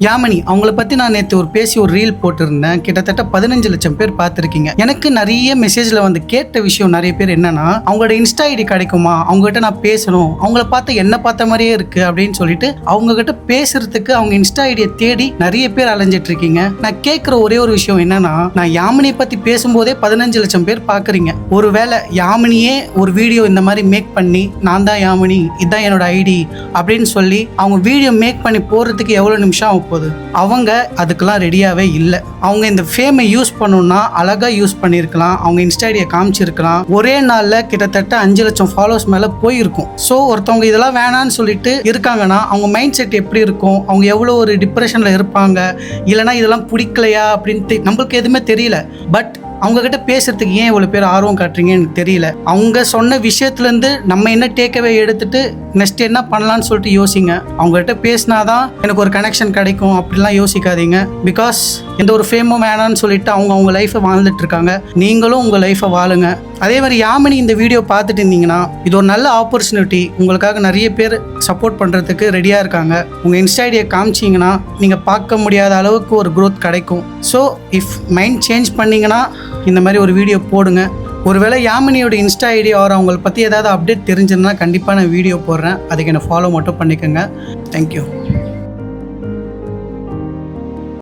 யாமினி அவங்கள பற்றி நான் நேற்று ஒரு ரீல் போட்டிருந்தேன். கிட்டத்தட்ட 15 லட்சம் பேர் பார்த்துருக்கீங்க. எனக்கு நிறைய மெசேஜில் வந்து கேட்ட விஷயம் நிறைய பேர் என்னன்னா, அவங்களோட இன்ஸ்டா ஐடி கிடைக்குமா, அவங்ககிட்ட நான் பேசணும், அவங்கள பார்த்து என்ன பார்த்த மாதிரியே இருக்கு அப்படின்னு சொல்லிட்டு அவங்ககிட்ட பேசுறதுக்கு அவங்க இன்ஸ்டா ஐடியை தேடி நிறைய பேர் அலைஞ்சிட்டு இருக்கீங்க. நான் கேட்குற ஒரே ஒரு விஷயம் என்னன்னா, நான் யாமினியை பற்றி பேசும்போதே 15 லட்சம் பேர் பார்க்குறீங்க. ஒருவேளை யாமினியே ஒரு வீடியோ இந்த மாதிரி மேக் பண்ணி, நான் தான் யாமினி, இதுதான் என்னோட ஐடி அப்படின்னு சொல்லி அவங்க வீடியோ மேக் பண்ணி போகிறதுக்கு எவ்வளோ நிமிஷம் ஆகும் போகுது? அவங்க அதுக்கெல்லாம் ரெடியாகவே இல்லை. அவங்க இந்த ஃபேமை யூஸ் பண்ணணும்னா அழகாக யூஸ் பண்ணியிருக்கலாம், அவங்க இன்ஸ்டா ஐடியை காமிச்சிருக்கலாம். ஒரே நாளில் கிட்டத்தட்ட 5 லட்சம் ஃபாலோவர்ஸ் மேலே போயிருக்கும். ஸோ ஒருத்தவங்க இதெல்லாம் வேணான்னு சொல்லிட்டு இருக்காங்கன்னா அவங்க மைண்ட் செட் எப்படி இருக்கும், அவங்க எவ்வளோ ஒரு டிப்ரெஷனில் இருப்பாங்க, இல்லைனா இதெல்லாம் பிடிக்கலையா அப்படின்ட்டு நம்மளுக்கு எதுவுமே தெரியல. பட் அவங்க கிட்ட பேசுறதுக்கு ஏன் இவ்வளோ பேர் ஆர்வம் காட்டுறீங்கன்னு எனக்கு தெரியல. அவங்க சொன்ன விஷயத்துலேருந்து நம்ம என்ன டேக்அவே எடுத்துட்டு நெக்ஸ்ட் என்ன பண்ணலான்னு சொல்லிட்டு யோசிங்க. அவங்ககிட்ட பேசினாதான் எனக்கு ஒரு கனெக்ஷன் கிடைக்கும் அப்படிலாம் யோசிக்காதீங்க. பிகாஸ் எந்த ஒரு ஃபேமும் வேணான்னு சொல்லிட்டு அவங்க லைஃப்பை வாழ்ந்துட்டு இருக்காங்க. நீங்களும் உங்கள் லைஃப்பை வாழுங்க. அதே மாதிரி யாமினி இந்த வீடியோ பார்த்துட்டு இருந்தீங்கன்னா இது ஒரு நல்ல ஆப்பர்ச்சுனிட்டி. உங்களுக்காக நிறைய பேர் சப்போர்ட் பண்ணுறதுக்கு ரெடியாக இருக்காங்க. உங்கள் இன்ஸ்டா ஐடியை காமிச்சிங்கன்னா நீங்கள் பார்க்க முடியாத அளவுக்கு ஒரு க்ரோத் கிடைக்கும். ஸோ இஃப் மைண்ட் சேஞ்ச் பண்ணிங்கன்னா இந்த மாதிரி ஒரு வீடியோ போடுங்க. ஒருவேளை யாமினியோட இன்ஸ்டா ஐடி அவங்களை பற்றி ஏதாவது அப்டேட் தெரிஞ்சிருந்தா கண்டிப்பாக நான் வீடியோ போடுறேன். அதுக்கு என்னை ஃபாலோ மட்டும் பண்ணிக்கோங்க. தேங்க்யூ.